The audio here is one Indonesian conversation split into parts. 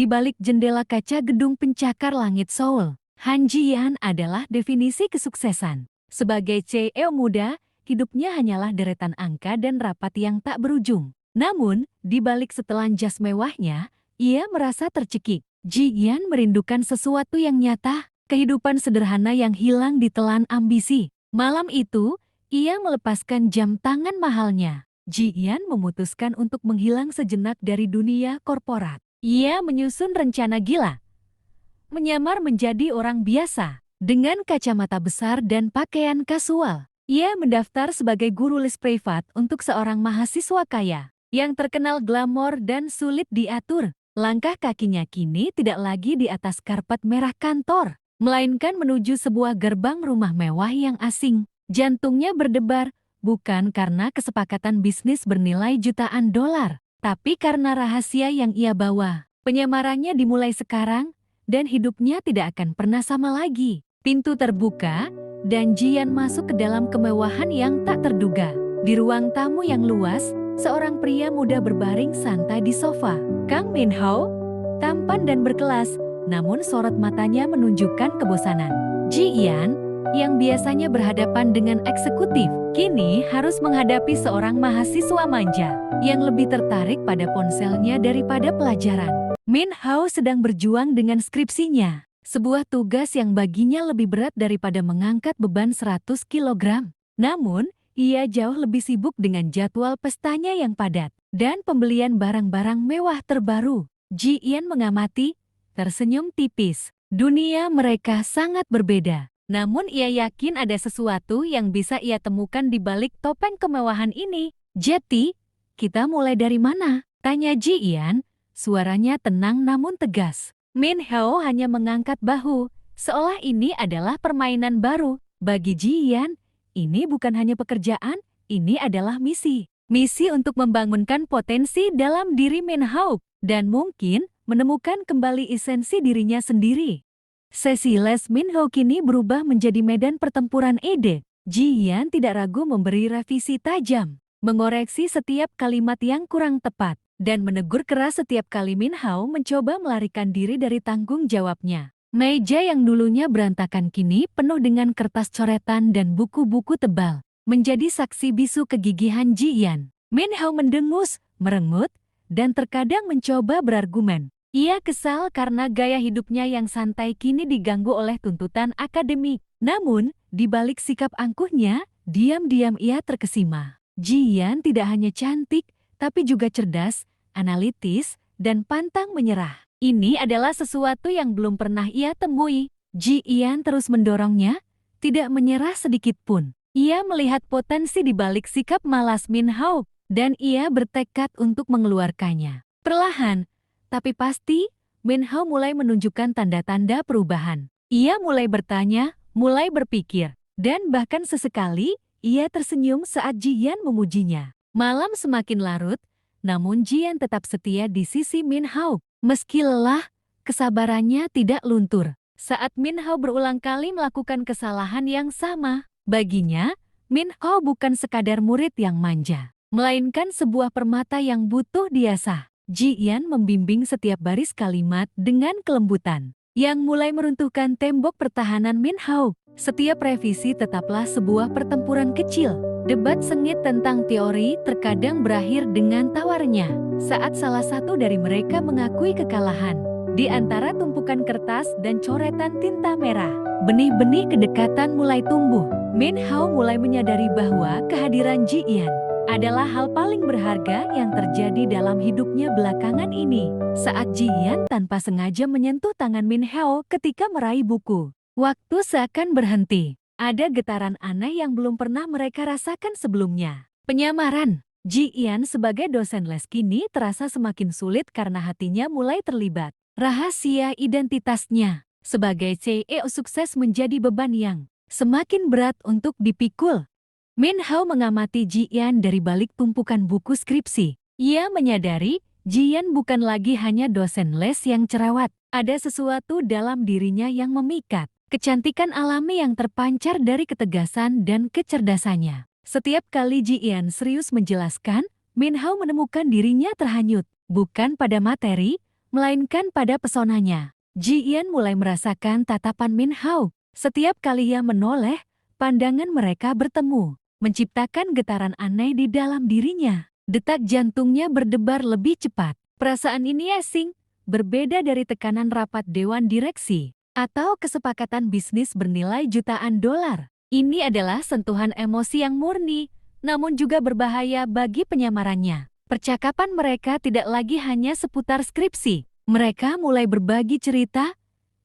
di balik jendela kaca gedung pencakar langit Seoul, Han Ji-yeon adalah definisi kesuksesan. Sebagai CEO muda, hidupnya hanyalah deretan angka dan rapat yang tak berujung. Namun, di balik setelan jas mewahnya, ia merasa tercekik. Ji-yeon merindukan sesuatu yang nyata, kehidupan sederhana yang hilang ditelan ambisi. Malam itu, ia melepaskan jam tangan mahalnya. Ji-yeon memutuskan untuk menghilang sejenak dari dunia korporat. Ia menyusun rencana gila. Menyamar menjadi orang biasa, dengan kacamata besar dan pakaian kasual. Ia mendaftar sebagai guru les privat untuk seorang mahasiswa kaya, yang terkenal glamor dan sulit diatur. Langkah kakinya kini tidak lagi di atas karpet merah kantor, melainkan menuju sebuah gerbang rumah mewah yang asing. Jantungnya berdebar, bukan karena kesepakatan bisnis bernilai jutaan dolar, tapi karena rahasia yang ia bawa. Penyamarannya dimulai sekarang, dan hidupnya tidak akan pernah sama lagi. Pintu terbuka, dan Ji-yeon masuk ke dalam kemewahan yang tak terduga. Di ruang tamu yang luas, seorang pria muda berbaring santai di sofa. Kang Min-ho, tampan dan berkelas, namun sorot matanya menunjukkan kebosanan. Ji-yeon, yang biasanya berhadapan dengan eksekutif, kini harus menghadapi seorang mahasiswa manja, yang lebih tertarik pada ponselnya daripada pelajaran. Min-ho sedang berjuang dengan skripsinya, sebuah tugas yang baginya lebih berat daripada mengangkat beban 100 kg. Namun, ia jauh lebih sibuk dengan jadwal pestanya yang padat dan pembelian barang-barang mewah terbaru. Ji-yeon mengamati, tersenyum tipis. Dunia mereka sangat berbeda. Namun ia yakin ada sesuatu yang bisa ia temukan di balik topeng kemewahan ini. Jadi, kita mulai dari mana? Tanya Ji-yeon, suaranya tenang namun tegas. Min-ho hanya mengangkat bahu, seolah ini adalah permainan baru. Bagi Ji-yeon, ini bukan hanya pekerjaan, ini adalah misi. Misi untuk membangunkan potensi dalam diri Min-ho, dan mungkin menemukan kembali esensi dirinya sendiri. Sesi les Min-ho kini berubah menjadi medan pertempuran ide. Ji-yeon tidak ragu memberi revisi tajam, mengoreksi setiap kalimat yang kurang tepat, dan menegur keras setiap kali Min-ho mencoba melarikan diri dari tanggung jawabnya. Meja yang dulunya berantakan kini penuh dengan kertas coretan dan buku-buku tebal, menjadi saksi bisu kegigihan Ji-yeon. Min-ho mendengus, merengut, dan terkadang mencoba berargumen. Ia kesal karena gaya hidupnya yang santai kini diganggu oleh tuntutan akademik. Namun, di balik sikap angkuhnya, diam-diam ia terkesima. Ji-yeon tidak hanya cantik, tapi juga cerdas, analitis, dan pantang menyerah. Ini adalah sesuatu yang belum pernah ia temui. Ji-yeon terus mendorongnya, tidak menyerah sedikit pun. Ia melihat potensi di balik sikap malas Min-ho, dan ia bertekad untuk mengeluarkannya. Perlahan, tapi pasti, Min-ho mulai menunjukkan tanda-tanda perubahan. Ia mulai bertanya, mulai berpikir, dan bahkan sesekali, ia tersenyum saat Ji-yeon memujinya. Malam semakin larut, namun Ji-yeon tetap setia di sisi Min-ho. Meski lelah, kesabarannya tidak luntur. Saat Min-ho berulang kali melakukan kesalahan yang sama, baginya, Min-ho bukan sekadar murid yang manja, melainkan sebuah permata yang butuh diasah. Ji-yeon membimbing setiap baris kalimat dengan kelembutan, yang mulai meruntuhkan tembok pertahanan Min-ho. Setiap revisi tetaplah sebuah pertempuran kecil. Debat sengit tentang teori terkadang berakhir dengan tawarnya saat salah satu dari mereka mengakui kekalahan. Di antara tumpukan kertas dan coretan tinta merah, benih-benih kedekatan mulai tumbuh. Min-ho mulai menyadari bahwa kehadiran Ji-yeon adalah hal paling berharga yang terjadi dalam hidupnya belakangan ini. Saat Ji-yeon tanpa sengaja menyentuh tangan Min-ho ketika meraih buku, waktu seakan berhenti. Ada getaran aneh yang belum pernah mereka rasakan sebelumnya. Penyamaran. Ji-yeon sebagai dosen les kini terasa semakin sulit karena hatinya mulai terlibat. Rahasia identitasnya sebagai CEO sukses menjadi beban yang semakin berat untuk dipikul. Min-ho mengamati Ji-yeon dari balik tumpukan buku skripsi. Ia menyadari Ji-yeon bukan lagi hanya dosen les yang cerewet. Ada sesuatu dalam dirinya yang memikat. Kecantikan alami yang terpancar dari ketegasan dan kecerdasannya. Setiap kali Ji-yeon serius menjelaskan, Min-ho menemukan dirinya terhanyut, bukan pada materi, melainkan pada pesonanya. Ji Yan mulai merasakan tatapan Min Hao. Setiap kali ia menoleh, pandangan mereka bertemu, menciptakan getaran aneh di dalam dirinya. Detak jantungnya berdebar lebih cepat. Perasaan ini asing, berbeda dari tekanan rapat dewan direksi atau kesepakatan bisnis bernilai jutaan dolar. Ini adalah sentuhan emosi yang murni, namun juga berbahaya bagi penyamarannya. Percakapan mereka tidak lagi hanya seputar skripsi. Mereka mulai berbagi cerita,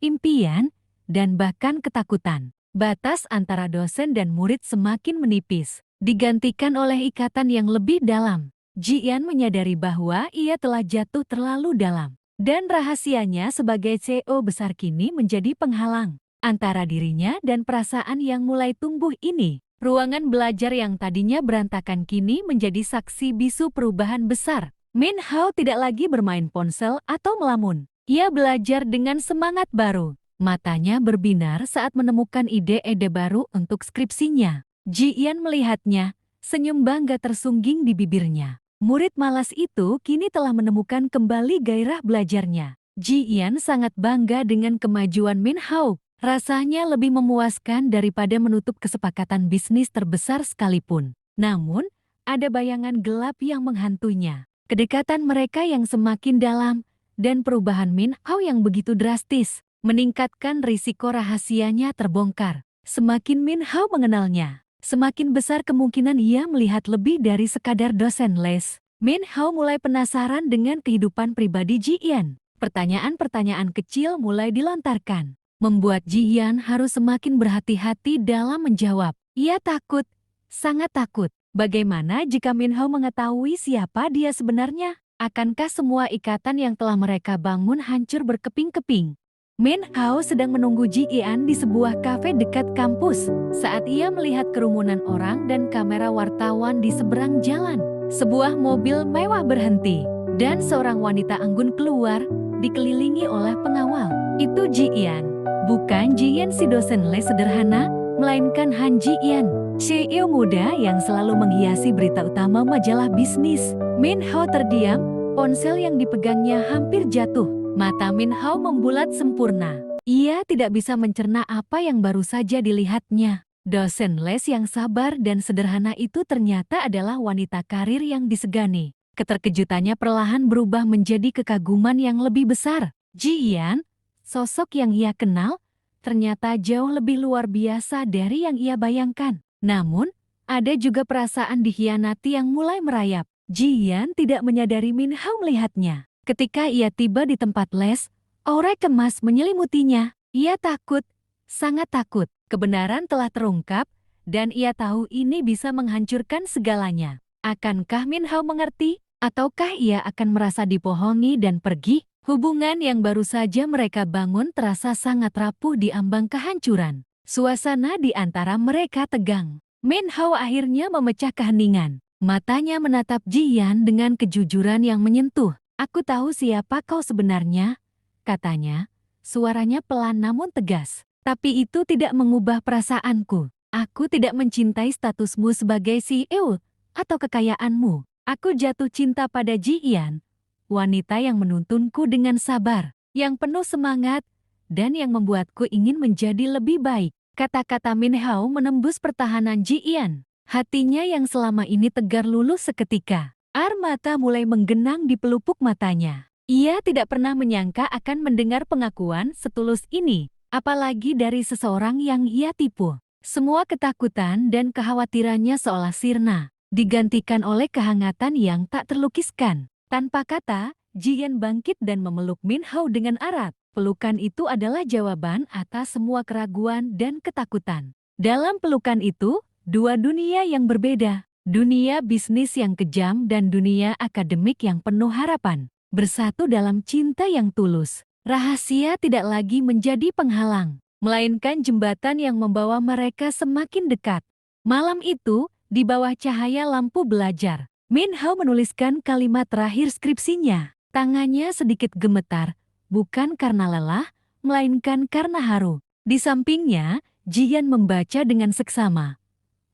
impian, dan bahkan ketakutan. Batas antara dosen dan murid semakin menipis, digantikan oleh ikatan yang lebih dalam. Ji Yan menyadari bahwa ia telah jatuh terlalu dalam, dan rahasianya sebagai CEO besar kini menjadi penghalang antara dirinya dan perasaan yang mulai tumbuh ini. Ruangan belajar yang tadinya berantakan kini menjadi saksi bisu perubahan besar. Min Hao tidak lagi bermain ponsel atau melamun. Ia belajar dengan semangat baru. Matanya berbinar saat menemukan ide-ide baru untuk skripsinya. Ji Yan melihatnya, senyum bangga tersungging di bibirnya. Murid malas itu kini telah menemukan kembali gairah belajarnya. Ji Yan sangat bangga dengan kemajuan Min Hao. Rasanya lebih memuaskan daripada menutup kesepakatan bisnis terbesar sekalipun. Namun, ada bayangan gelap yang menghantuinya. Kedekatan mereka yang semakin dalam, dan perubahan Min Hao yang begitu drastis, meningkatkan risiko rahasianya terbongkar. Semakin Min Hao mengenalnya, semakin besar kemungkinan ia melihat lebih dari sekadar dosen les. Min Hao mulai penasaran dengan kehidupan pribadi Ji Yan. Pertanyaan-pertanyaan kecil mulai dilontarkan, membuat Ji Yan harus semakin berhati-hati dalam menjawab. Ia takut, sangat takut. Bagaimana jika Min Hao mengetahui siapa dia sebenarnya? Akankah semua ikatan yang telah mereka bangun hancur berkeping-keping? Min Hao sedang menunggu Ji Yan di sebuah kafe dekat kampus. Saat ia melihat kerumunan orang dan kamera wartawan di seberang jalan, sebuah mobil mewah berhenti, dan seorang wanita anggun keluar, dikelilingi oleh pengawal. Itu Ji Yan. Bukan Ji Yan si dosen les sederhana, melainkan Han Ji Yan, CEO muda yang selalu menghiasi berita utama majalah bisnis. Min Hao terdiam, ponsel yang dipegangnya hampir jatuh. Mata Min Hao membulat sempurna. Ia tidak bisa mencerna apa yang baru saja dilihatnya. Dosen les yang sabar dan sederhana itu ternyata adalah wanita karir yang disegani. Keterkejutannya perlahan berubah menjadi kekaguman yang lebih besar. Ji Yan, sosok yang ia kenal, ternyata jauh lebih luar biasa dari yang ia bayangkan. Namun, ada juga perasaan dikhianati yang mulai merayap. Ji Yan tidak menyadari Min Hao melihatnya. Ketika ia tiba di tempat les, aura cemas menyelimutinya. Ia takut, sangat takut. Kebenaran telah terungkap, dan ia tahu ini bisa menghancurkan segalanya. Akankah Min Hao mengerti? Ataukah ia akan merasa dibohongi dan pergi? Hubungan yang baru saja mereka bangun terasa sangat rapuh di ambang kehancuran. Suasana di antara mereka tegang. Min Hao akhirnya memecah keheningan. Matanya menatap Ji Yan dengan kejujuran yang menyentuh. Aku tahu siapa kau sebenarnya, katanya. Suaranya pelan namun tegas. Tapi itu tidak mengubah perasaanku. Aku tidak mencintai statusmu sebagai CEO atau kekayaanmu. Aku jatuh cinta pada Ji Yan, wanita yang menuntunku dengan sabar, yang penuh semangat, dan yang membuatku ingin menjadi lebih baik. Kata-kata Min Hao menembus pertahanan Ji Yan. Hatinya yang selama ini tegar luluh seketika. Air mata mulai menggenang di pelupuk matanya. Ia tidak pernah menyangka akan mendengar pengakuan setulus ini, apalagi dari seseorang yang ia tipu. Semua ketakutan dan kekhawatirannya seolah sirna, digantikan oleh kehangatan yang tak terlukiskan. Tanpa kata, Ji Yan bangkit dan memeluk Min Hao dengan erat. Pelukan itu adalah jawaban atas semua keraguan dan ketakutan. Dalam pelukan itu, dua dunia yang berbeda. Dunia bisnis yang kejam dan dunia akademik yang penuh harapan. Bersatu dalam cinta yang tulus. Rahasia tidak lagi menjadi penghalang, melainkan jembatan yang membawa mereka semakin dekat. Malam itu, di bawah cahaya lampu belajar, Min Hao menuliskan kalimat terakhir skripsinya. Tangannya sedikit gemetar, bukan karena lelah, melainkan karena haru. Di sampingnya, Ji Yan membaca dengan seksama.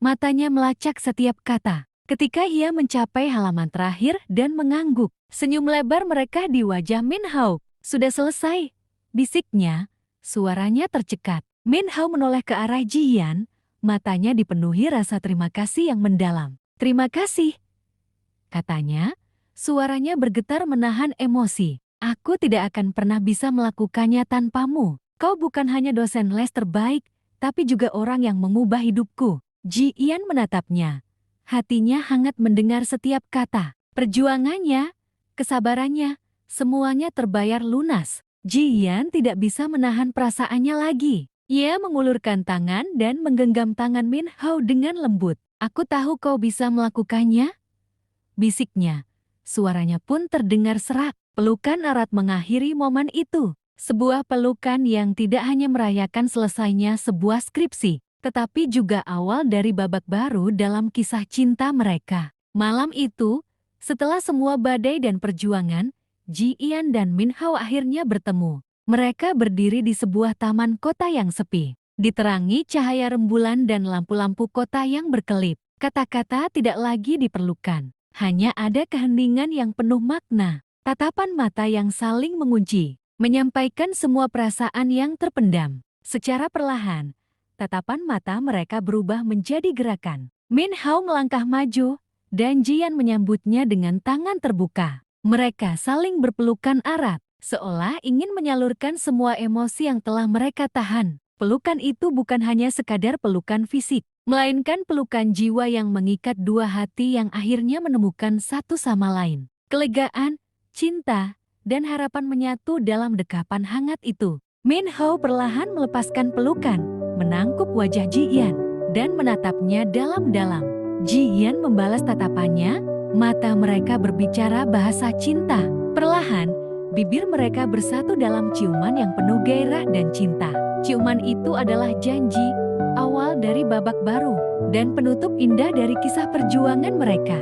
Matanya melacak setiap kata. Ketika ia mencapai halaman terakhir dan mengangguk, senyum lebar mereka di wajah Min Hao. Sudah selesai, bisiknya. Suaranya tercekat. Min Hao menoleh ke arah Ji Yan, matanya dipenuhi rasa terima kasih yang mendalam. Terima kasih, katanya. Suaranya bergetar menahan emosi. Aku tidak akan pernah bisa melakukannya tanpamu. Kau bukan hanya dosen les terbaik, tapi juga orang yang mengubah hidupku. Ji Yan menatapnya. Hatinya hangat mendengar setiap kata. Perjuangannya, kesabarannya, semuanya terbayar lunas. Ji Yan tidak bisa menahan perasaannya lagi. Ia mengulurkan tangan dan menggenggam tangan Min Hao dengan lembut. Aku tahu kau bisa melakukannya, bisiknya. Suaranya pun terdengar serak. Pelukan erat mengakhiri momen itu. Sebuah pelukan yang tidak hanya merayakan selesainya sebuah skripsi, tetapi juga awal dari babak baru dalam kisah cinta mereka. Malam itu, setelah semua badai dan perjuangan, Ji Yan dan Min Hao akhirnya bertemu. Mereka berdiri di sebuah taman kota yang sepi, diterangi cahaya rembulan dan lampu-lampu kota yang berkelip. Kata-kata tidak lagi diperlukan. Hanya ada keheningan yang penuh makna, tatapan mata yang saling mengunci, menyampaikan semua perasaan yang terpendam. Secara perlahan, tatapan mata mereka berubah menjadi gerakan. Min Hao melangkah maju, dan Ji Yan menyambutnya dengan tangan terbuka. Mereka saling berpelukan erat, seolah ingin menyalurkan semua emosi yang telah mereka tahan. Pelukan itu bukan hanya sekadar pelukan fisik, melainkan pelukan jiwa yang mengikat dua hati yang akhirnya menemukan satu sama lain. Kelegaan, cinta, dan harapan menyatu dalam dekapan hangat itu. Min Hao perlahan melepaskan pelukan, menangkup wajah Ji Yan, dan menatapnya dalam-dalam. Ji Yan membalas tatapannya, mata mereka berbicara bahasa cinta. Perlahan, bibir mereka bersatu dalam ciuman yang penuh gairah dan cinta. Ciuman itu adalah janji, awal dari babak baru, dan penutup indah dari kisah perjuangan mereka.